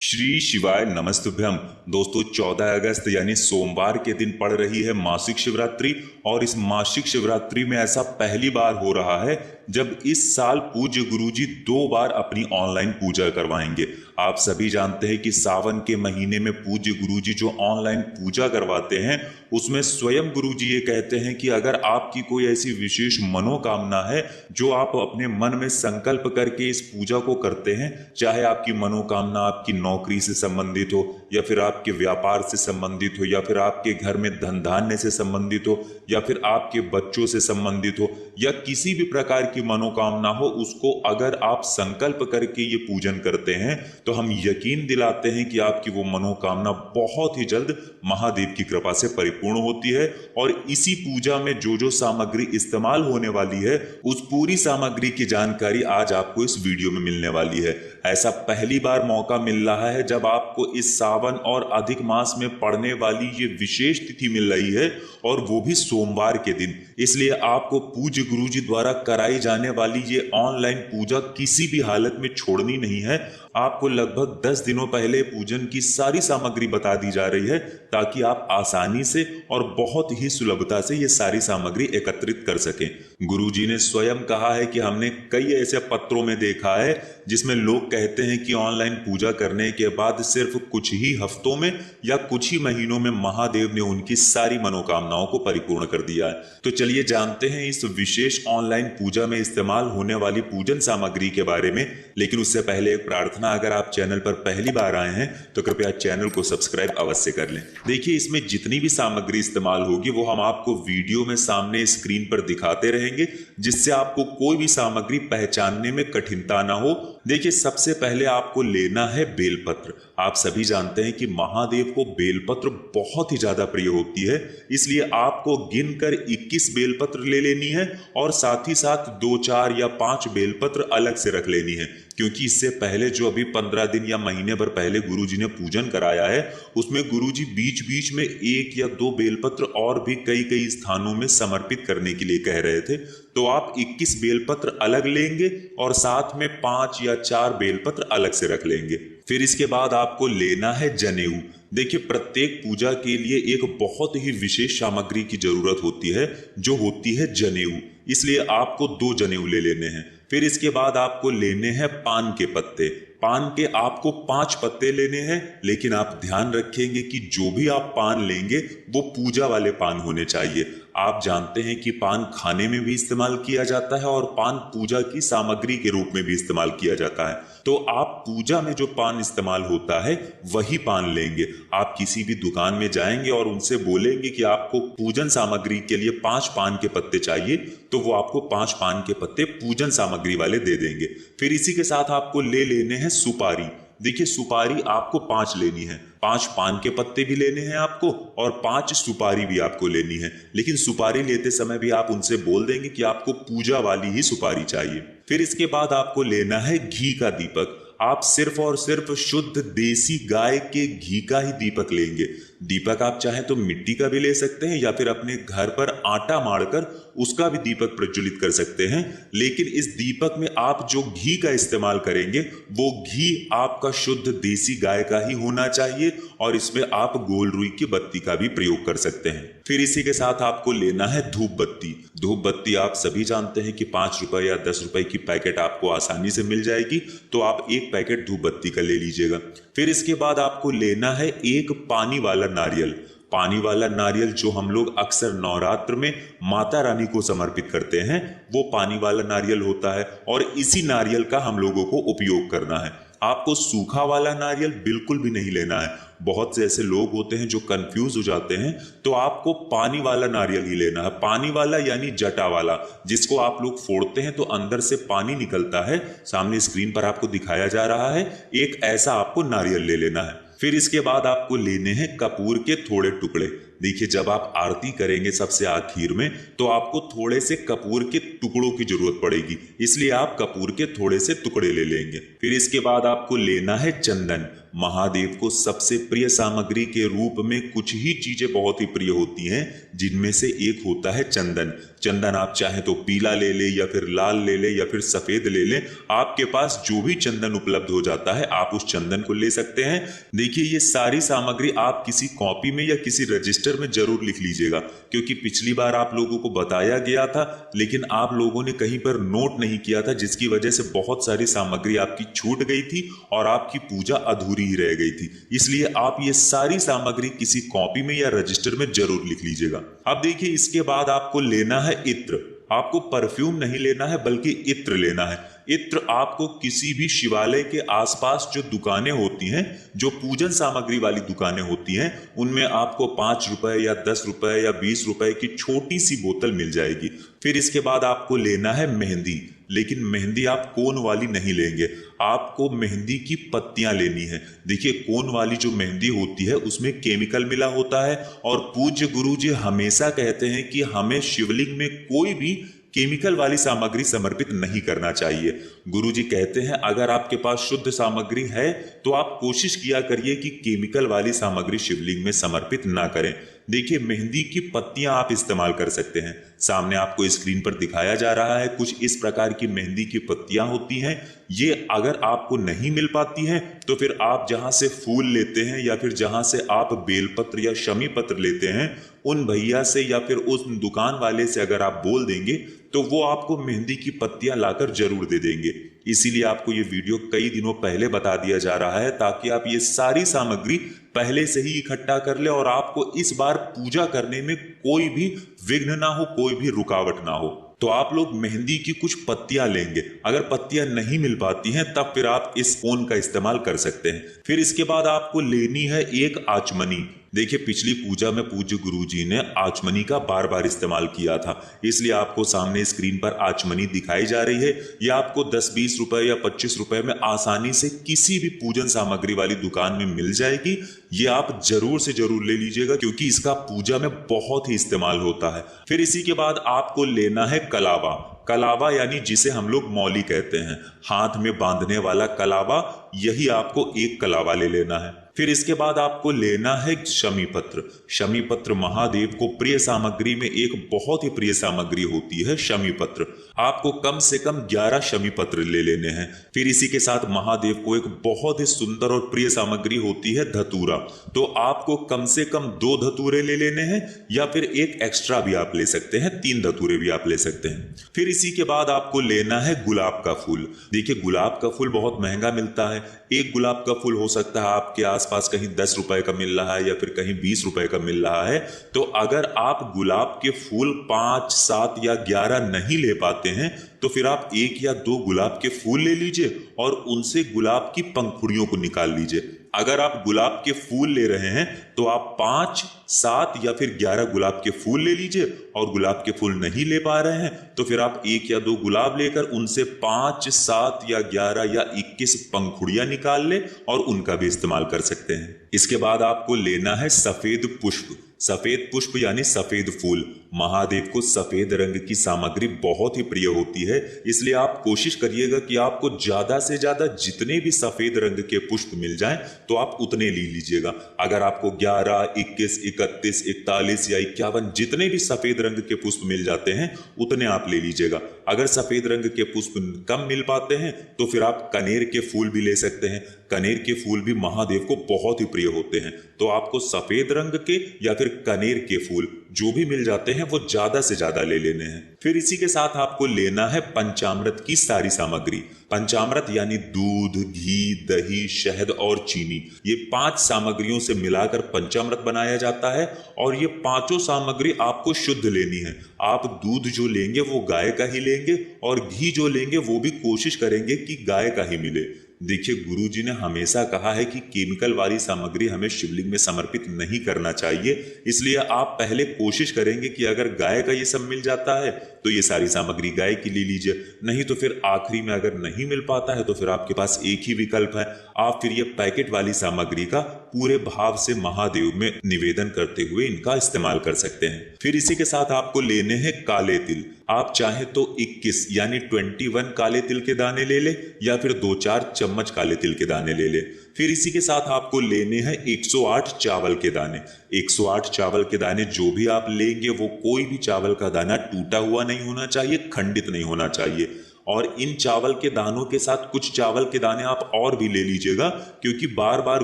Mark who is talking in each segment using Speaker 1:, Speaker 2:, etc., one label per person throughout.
Speaker 1: श्री शिवाय नमस्तुभ्यम। दोस्तों 14 अगस्त यानी सोमवार के दिन पड़ रही है मासिक शिवरात्रि और इस मासिक शिवरात्रि में ऐसा पहली बार हो रहा है जब इस साल पूज्य गुरुजी 2 बार अपनी ऑनलाइन पूजा करवाएंगे। आप सभी जानते हैं कि सावन के महीने में पूज्य गुरुजी जो ऑनलाइन पूजा करवाते हैं उसमें स्वयं गुरुजी ये कहते हैं कि अगर आपकी कोई ऐसी विशेष मनोकामना है जो आप अपने मन में संकल्प करके इस पूजा को करते हैं, चाहे आपकी मनोकामना आपकी नौकरी से संबंधित हो या फिर आपके व्यापार से संबंधित हो या फिर आपके घर में धन धान्य से संबंधित हो या फिर आपके बच्चों से संबंधित हो या किसी भी प्रकार की मनोकामना हो, उसको अगर आप संकल्प करके ये पूजन करते हैं तो हम यकीन दिलाते हैं कि आपकी वो मनोकामना बहुत ही जल्द महादेव की कृपा से परिपूर्ण होती है। और इसी पूजा में जो जो सामग्री इस्तेमाल होने वाली है उस पूरी सामग्री की जानकारी आज आपको इस वीडियो में मिलने वाली है। ऐसा पहली बार मौका मिल रहा है जब आपको इस सावन और अधिक मास में पड़ने वाली ये विशेष तिथि मिल रही है और वो भी सोमवार के दिन। इसलिए आपको पूज्य गुरुजी द्वारा कराई जाने वाली ये ऑनलाइन पूजा किसी भी हालत में छोड़नी नहीं है। आपको लगभग 10 दिनों पहले पूजन की सारी सामग्री बता दी जा रही है ताकि आप आसानी से और बहुत ही सुलभता से ये सारी सामग्री एकत्रित कर सकें। गुरुजी ने स्वयं कहा है कि हमने कई ऐसे पत्रों में देखा है जिसमें लोग कहते हैं कि ऑनलाइन पूजा करने के बाद सिर्फ कुछ ही हफ्तों में या कुछ ही महीनों में महादेव ने उनकी सारी मनोकामनाओं को परिपूर्ण कर दिया है। तो चलिए जानते हैं इस विशेष ऑनलाइन पूजा में इस्तेमाल होने वाली पूजन सामग्री के बारे में। लेकिन उससे पहले एक प्रार्थना, अगर आप चैनल पर पहली बार आए हैं तो कृपया चैनल को सब्सक्राइब अवश्य कर लें। देखिए, इसमें जितनी भी सामग्री इस्तेमाल होगी वो हम आपको वीडियो में सामने स्क्रीन पर दिखाते रहेंगे, जिससे आपको कोई भी सामग्री पहचानने में कठिनता ना हो। देखिए, सबसे पहले आपको लेना है बेलपत्र। आप सभी जानते हैं कि महादेव को बेलपत्र बहुत ही ज्यादा प्रिय होती है, इसलिए आपको गिनकर 21 बेलपत्र ले लेनी है और साथ ही साथ 2, 4 या 5 बेलपत्र अलग से रख लेनी है, क्योंकि इससे पहले जो अभी 15 दिन या महीने भर पहले गुरुजी ने पूजन कराया है उसमें गुरुजी बीच बीच में 1 या 2 बेलपत्र और भी कई कई स्थानों में समर्पित करने के लिए कह रहे थे। तो आप 21 बेलपत्र अलग लेंगे और साथ में 5 या 4 बेलपत्र अलग से रख लेंगे। फिर इसके बाद आपको लेना है जनेऊ। देखिए, प्रत्येक पूजा के लिए एक बहुत ही विशेष सामग्री की जरूरत होती है जो होती है जनेऊ, इसलिए आपको 2 जनेऊ ले लेने हैं। फिर इसके बाद आपको लेने हैं पान के पत्ते। पान के आपको 5 पत्ते लेने हैं, लेकिन आप ध्यान रखेंगे कि जो भी आप पान लेंगे वो पूजा वाले पान होने चाहिए। आप जानते हैं कि पान खाने में भी इस्तेमाल किया जाता है और पान पूजा की सामग्री के रूप में भी इस्तेमाल किया जाता है। तो आप पूजा में जो पान इस्तेमाल होता है वही पान लेंगे। आप किसी भी दुकान में जाएंगे और उनसे बोलेंगे कि आपको पूजन सामग्री के लिए 5 पान के पत्ते चाहिए, तो वो आपको 5 पान के पत्ते पूजन सामग्री वाले दे देंगे। फिर इसी के साथ आपको ले लेने हैं सुपारी। देखिए, सुपारी आपको 5 लेनी है। 5 पान के पत्ते भी लेने हैं आपको और 5 सुपारी भी आपको लेनी है, लेकिन सुपारी लेते समय भी आप उनसे बोल देंगे कि आपको पूजा वाली ही सुपारी चाहिए। फिर इसके बाद आपको लेना है घी का दीपक। आप सिर्फ और सिर्फ शुद्ध देसी गाय के घी का ही दीपक लेंगे। दीपक आप चाहें तो मिट्टी का भी ले सकते हैं या फिर अपने घर पर आटा मारकर उसका भी दीपक प्रज्वलित कर सकते हैं, लेकिन इस दीपक में आप जो घी का इस्तेमाल करेंगे वो घी आपका शुद्ध देसी गाय का ही होना चाहिए और इसमें आप गोल रुई की बत्ती का भी प्रयोग कर सकते हैं। फिर इसी के साथ आपको लेना है धूप बत्ती। धूप बत्ती आप सभी जानते हैं कि 5 रुपए या 10 रुपए की पैकेट आपको आसानी से मिल जाएगी, तो आप 1 पैकेट धूप बत्ती का ले लीजिएगा। फिर इसके बाद आपको लेना है एक पानी वाला नारियल। पानी वाला नारियल जो हम लोग अक्सर नवरात्र में माता रानी को समर्पित करते हैं वो पानी वाला नारियल होता है और इसी नारियल का हम लोगों को उपयोग करना है। आपको सूखा वाला नारियल बिल्कुल भी नहीं लेना है। बहुत से ऐसे लोग होते हैं जो कंफ्यूज हो जाते हैं, तो आपको पानी वाला नारियल ही लेना है। पानी वाला यानी जटा वाला, जिसको आप लोग फोड़ते हैं तो अंदर से पानी निकलता है। सामने स्क्रीन पर आपको दिखाया जा रहा है, एक ऐसा आपको नारियल ले लेना है। फिर इसके बाद आपको लेने हैं कपूर के थोड़े टुकड़े। देखिए, जब आप आरती करेंगे सबसे आखिर में तो आपको थोड़े से कपूर के टुकड़ों की जरूरत पड़ेगी, इसलिए आप कपूर के थोड़े से टुकड़े ले लेंगे। फिर इसके बाद आपको लेना है चंदन। महादेव को सबसे प्रिय सामग्री के रूप में कुछ ही चीजें बहुत ही प्रिय होती हैं, जिनमें से एक होता है चंदन। चंदन आप चाहे तो पीला ले ले या फिर लाल ले ले या फिर सफेद ले ले, आपके पास जो भी चंदन उपलब्ध हो जाता है आप उस चंदन को ले सकते हैं। देखिए ये सारी सामग्री आप किसी कॉपी में या किसी रजिस्टर में जरूर लिख लीजिएगा, क्योंकि पिछली बार आप लोगों को बताया गया था लेकिन आप लोगों ने कहीं पर नोट नहीं किया था, जिसकी वजह से बहुत सारी सामग्री आपकी छूट गई थी और आपकी पूजा अधूरी ही रह गई थी। इसलिए आप ये सारी सामग्री किसी कॉपी में या रजिस्टर में जरूर लिख लीजिएगा। अब देखिए इसके बाद आपको लेना है इत्र। आपको परफ्यूम नहीं लेना है बल्कि इत्र लेना है। इत्र आपको किसी भी शिवालय के आसपास जो दुकानें होती हैं, जो पूजन सामग्री वाली दुकानें होती हैं, उनमें आपको 5 रुपए या 10 रुपए या 20 रुपए की छोटी सी बोतल मिल जाएगी। फिर इसके बाद आपको लेना है मेहंदी, लेकिन मेहंदी आप कोन वाली नहीं लेंगे, आपको मेहंदी की पत्तियां लेनी है। देखिए कोन वाली जो मेहंदी होती है उसमें केमिकल मिला होता है और पूज्य गुरु जी हमेशा कहते हैं कि हमें शिवलिंग में कोई भी केमिकल वाली सामग्री समर्पित नहीं करना चाहिए। गुरुजी कहते हैं अगर आपके पास शुद्ध सामग्री है तो आप कोशिश किया करिए कि केमिकल वाली सामग्री शिवलिंग में समर्पित ना करें। देखिए मेहंदी की पत्तियां आप इस्तेमाल कर सकते हैं। सामने आपको स्क्रीन पर दिखाया जा रहा है, कुछ इस प्रकार की मेहंदी की पत्तियां होती हैं। ये अगर आपको नहीं मिल पाती हैं तो फिर आप जहां से फूल लेते हैं या फिर जहां से आप बेलपत्र या शमी पत्र लेते हैं, उन भैया से या फिर उस दुकान वाले से अगर आप बोल देंगे तो वो आपको मेहंदी की पत्तियां लाकर जरूर दे देंगे। इसीलिए आपको ये वीडियो कई दिनों पहले बता दिया जा रहा है ताकि आप ये सारी सामग्री पहले से ही इकट्ठा कर ले और आपको इस बार पूजा करने में कोई भी विघ्न ना हो, कोई भी रुकावट ना हो। तो आप लोग मेहंदी की कुछ पत्तियां लेंगे। अगर पत्तियां नहीं मिल पाती हैं तब फिर आप इस फोन का इस्तेमाल कर सकते हैं। फिर इसके बाद आपको लेनी है एक आचमनी। देखिए पिछली पूजा में पूज्य गुरुजी ने आचमनी का बार बार इस्तेमाल किया था, इसलिए आपको सामने स्क्रीन पर आचमनी दिखाई जा रही है। ये आपको 10-20 रुपए या 25 रुपए में आसानी से किसी भी पूजन सामग्री वाली दुकान में मिल जाएगी। ये आप जरूर से जरूर ले लीजिएगा क्योंकि इसका पूजा में बहुत ही इस्तेमाल होता है। फिर इसी के बाद आपको लेना है कलावा। कलावा यानी जिसे हम लोग मौली कहते हैं, हाथ में बांधने वाला कलावा, यही आपको एक कलावा ले लेना है। फिर इसके बाद आपको लेना है शमी पत्र। शमी पत्र महादेव को प्रिय सामग्री में एक बहुत ही प्रिय सामग्री होती है शमी पत्र। आपको कम से कम 11 शमी पत्र ले लेने हैं। फिर इसी के साथ महादेव को एक बहुत ही सुंदर और प्रिय सामग्री होती है धतूरा। तो आपको कम से कम 2 धतूरे ले लेने हैं या फिर एक एक्स्ट्रा भी आप ले सकते हैं, 3 धतूरे भी आप ले सकते हैं। फिर इसी के बाद आपको लेना है गुलाब का फूल। देखिए गुलाब का फूल बहुत महंगा मिलता है। एक गुलाब का फूल हो सकता है आपके आसपास कहीं 10 रुपए का मिल रहा है या फिर कहीं 20 रुपए का मिल रहा है। तो अगर आप गुलाब के फूल 5, 7 या 11 नहीं ले पाते हैं तो फिर आप 1 या 2 गुलाब के फूल ले लीजिए और उनसे गुलाब की पंखुड़ियों को निकाल लीजिए। अगर आप गुलाब के फूल ले रहे हैं तो आप 5, 7 या फिर 11 गुलाब के फूल ले लीजिए और गुलाब के फूल नहीं ले पा रहे हैं तो फिर आप 1 या 2 गुलाब लेकर उनसे 5, 7 या 11 या 21 पंखुड़ियां निकाल ले और उनका भी इस्तेमाल कर सकते हैं। इसके बाद आपको लेना है सफेद पुष्प। सफेद पुष्प यानी सफेद फूल। महादेव को सफेद रंग की सामग्री बहुत ही प्रिय होती है, इसलिए आप कोशिश करिएगा कि आपको ज्यादा से ज्यादा जितने भी सफेद रंग के पुष्प मिल जाएं तो आप उतने ले लीजिएगा। अगर आपको 11, 21, 31, 41 या 51 जितने भी सफेद रंग के पुष्प मिल जाते हैं उतने आप ले लीजिएगा। अगर सफेद रंग के पुष्प कम मिल पाते हैं तो फिर आप कनेर के फूल भी ले सकते हैं। कनेर के फूल भी महादेव को बहुत ही प्रिय होते हैं। तो आपको सफेद रंग के या फिर कनेर के फूल जो भी मिल जाते हैं वो ज्यादा से ज्यादा ले लेने हैं। फिर इसी के साथ आपको लेना है पंचामृत की सारी सामग्री। पंचामृत यानी दूध, घी, दही, शहद और चीनी, ये 5 सामग्रियों से मिलाकर पंचामृत बनाया जाता है और ये 5 सामग्री आपको शुद्ध लेनी है। आप दूध जो लेंगे वो गाय का ही लेंगे और घी जो लेंगे वो भी कोशिश करेंगे कि गाय का ही मिले। देखिए गुरुजी ने हमेशा कहा है कि केमिकल वाली सामग्री हमें शिवलिंग में समर्पित नहीं करना चाहिए, इसलिए आप पहले कोशिश करेंगे कि अगर गाय का ये सब मिल जाता है तो ये सारी सामग्री गाय की ले लीजिए। नहीं तो फिर आखिरी में अगर नहीं मिल पाता है तो फिर आपके पास एक ही विकल्प है, आप फिर ये पैकेट वाली सामग्री का पूरे भाव से महादेव में निवेदन करते हुए इनका इस्तेमाल कर सकते हैं। फिर इसी के साथ आपको लेने हैं काले तिल। आप चाहे तो 21 यानी 21 काले तिल के दाने ले ले या फिर 2-4 चम्मच काले तिल के दाने ले ले। फिर इसी के साथ आपको लेने हैं 108 चावल के दाने। 108 चावल के दाने जो भी आप लेंगे वो कोई भी चावल का दाना टूटा हुआ नहीं होना चाहिए, खंडित नहीं होना चाहिए। और इन चावल के दानों के साथ कुछ चावल के दाने आप और भी ले लीजिएगा, क्योंकि बार बार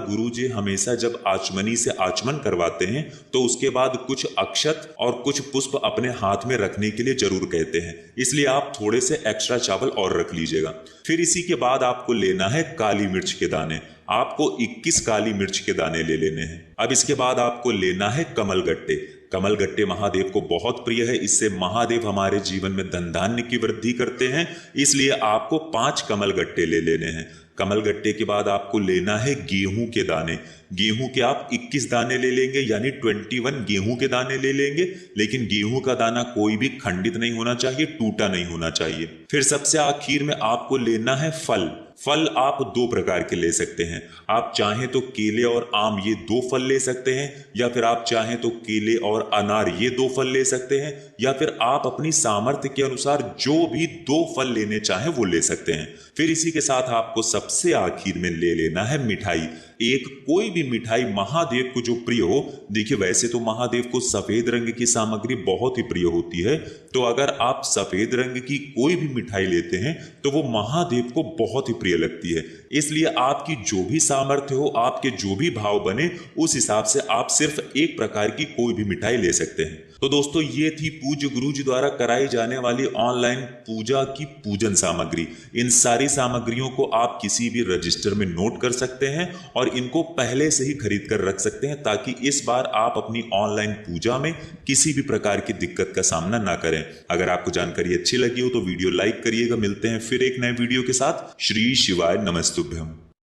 Speaker 1: गुरुजी हमेशा जब आचमनी से आचमन करवाते हैं तो उसके बाद कुछ अक्षत और कुछ पुष्प अपने हाथ में रखने के लिए जरूर कहते हैं, इसलिए आप थोड़े से एक्स्ट्रा चावल और रख लीजिएगा। फिर इसी के बाद आपको लेना है काली मिर्च के दाने। आपको 21 काली मिर्च के दाने ले लेने हैं। अब इसके बाद आपको लेना है कमलगट्टे। कमलगट्टे महादेव को बहुत प्रिय है, इससे महादेव हमारे जीवन में धन धान्य की वृद्धि करते हैं, इसलिए आपको 5 कमलगट्टे ले लेने हैं। कमलगट्टे के बाद आपको लेना है गेहूं के दाने। गेहूं के आप 21 दाने ले लेंगे यानी 21 गेहूं के दाने ले लेंगे, लेकिन गेहूं का दाना कोई भी खंडित नहीं होना चाहिए, टूटा नहीं होना चाहिए। फिर सबसे आखिर में आपको लेना है फल। फल आप 2 प्रकार के ले सकते हैं। आप चाहें तो केले और आम ये 2 फल ले सकते हैं, या फिर आप चाहें तो केले और अनार ये 2 फल ले सकते हैं, या फिर आप अपनी सामर्थ्य के अनुसार जो भी 2 फल लेने चाहें वो ले सकते हैं। फिर इसी के साथ आपको सबसे आखिर में ले लेना है मिठाई। एक कोई भी मिठाई महादेव को जो प्रिय हो। देखिए वैसे तो महादेव को सफेद रंग की सामग्री बहुत ही प्रिय होती है, तो अगर आप सफेद रंग की कोई भी मिठाई लेते हैं तो वो महादेव को बहुत ही प्रिय लगती है। इसलिए आपकी जो भी सामर्थ्य हो, आपके जो भी भाव बने, उस हिसाब से आप सिर्फ एक प्रकार की कोई भी मिठाई ले सकते हैं। तो दोस्तों ये थी पूज्य गुरु जी द्वारा कराई जाने वाली ऑनलाइन पूजा की पूजन सामग्री। इन सारी सामग्रियों को आप किसी भी रजिस्टर में नोट कर सकते हैं और इनको पहले से ही खरीद कर रख सकते हैं, ताकि इस बार आप अपनी ऑनलाइन पूजा में किसी भी प्रकार की दिक्कत का सामना ना करें। अगर आपको जानकारी अच्छी लगी हो तो वीडियो लाइक करिएगा। मिलते हैं फिर एक नए वीडियो के साथ। श्री शिवाय नमस्तुभ्यम।